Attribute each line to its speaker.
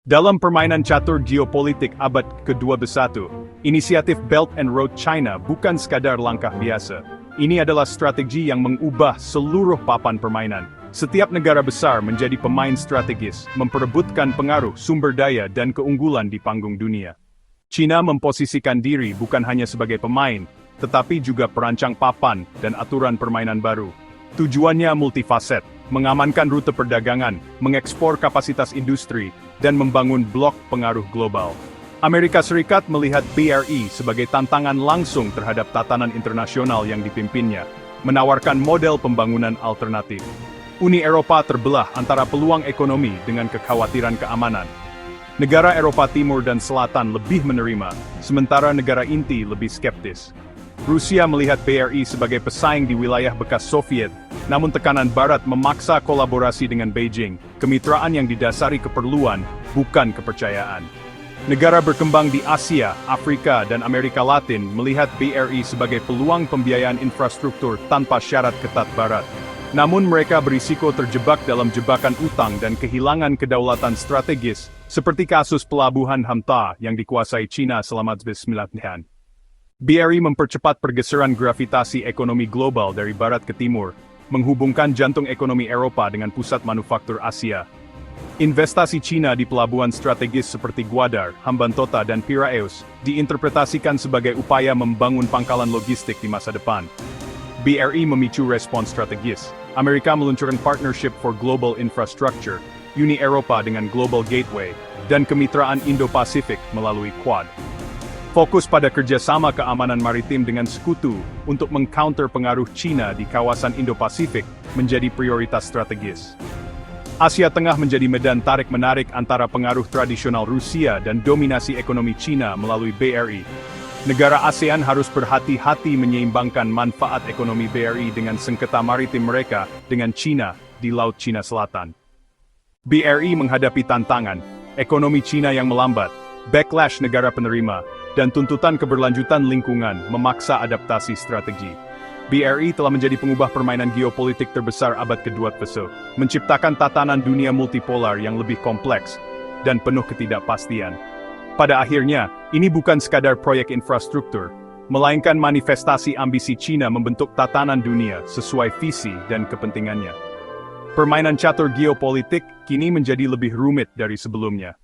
Speaker 1: Dalam permainan catur geopolitik abad ke-21, inisiatif Belt and Road China bukan sekadar langkah biasa. Ini adalah strategi yang mengubah seluruh papan permainan. Setiap negara besar menjadi pemain strategis, memperebutkan pengaruh, sumber daya, dan keunggulan di panggung dunia. China memposisikan diri bukan hanya sebagai pemain, tetapi juga perancang papan dan aturan permainan baru. Tujuannya multifaset, mengamankan rute perdagangan, mengekspor kapasitas industri, dan membangun blok pengaruh global. Amerika Serikat melihat BRI sebagai tantangan langsung terhadap tatanan internasional yang dipimpinnya, menawarkan model pembangunan alternatif. Uni Eropa terbelah antara peluang ekonomi dengan kekhawatiran keamanan. Negara Eropa Timur dan Selatan lebih menerima, sementara negara inti lebih skeptis. Rusia melihat BRI sebagai pesaing di wilayah bekas Soviet, namun tekanan Barat memaksa kolaborasi dengan Beijing, kemitraan yang didasari keperluan, bukan kepercayaan. Negara berkembang di Asia, Afrika, dan Amerika Latin melihat BRI sebagai peluang pembiayaan infrastruktur tanpa syarat ketat Barat. Namun mereka berisiko terjebak dalam jebakan utang dan kehilangan kedaulatan strategis, seperti kasus pelabuhan Hamta yang dikuasai China selama 1990-an. BRI mempercepat pergeseran gravitasi ekonomi global dari barat ke timur, menghubungkan jantung ekonomi Eropa dengan pusat manufaktur Asia. Investasi China di pelabuhan strategis seperti Gwadar, Hambantota, dan Piraeus diinterpretasikan sebagai upaya membangun pangkalan logistik di masa depan. BRI memicu respons strategis. Amerika meluncurkan Partnership for Global Infrastructure, Uni Eropa dengan Global Gateway, dan kemitraan Indo-Pasifik melalui Quad. Fokus pada kerjasama keamanan maritim dengan sekutu untuk mengcounter pengaruh China di kawasan Indo-Pasifik menjadi prioritas strategis. Asia Tengah menjadi medan tarik-menarik antara pengaruh tradisional Rusia dan dominasi ekonomi China melalui BRI. Negara ASEAN harus berhati-hati menyeimbangkan manfaat ekonomi BRI dengan sengketa maritim mereka dengan China di Laut Cina Selatan. BRI menghadapi tantangan, ekonomi China yang melambat, backlash negara penerima, dan tuntutan keberlanjutan lingkungan memaksa adaptasi strategi. BRI telah menjadi pengubah permainan geopolitik terbesar abad ke-21, menciptakan tatanan dunia multipolar yang lebih kompleks dan penuh ketidakpastian. Pada akhirnya, ini bukan sekadar proyek infrastruktur, melainkan manifestasi ambisi China membentuk tatanan dunia sesuai visi dan kepentingannya. Permainan catur geopolitik kini menjadi lebih rumit dari sebelumnya.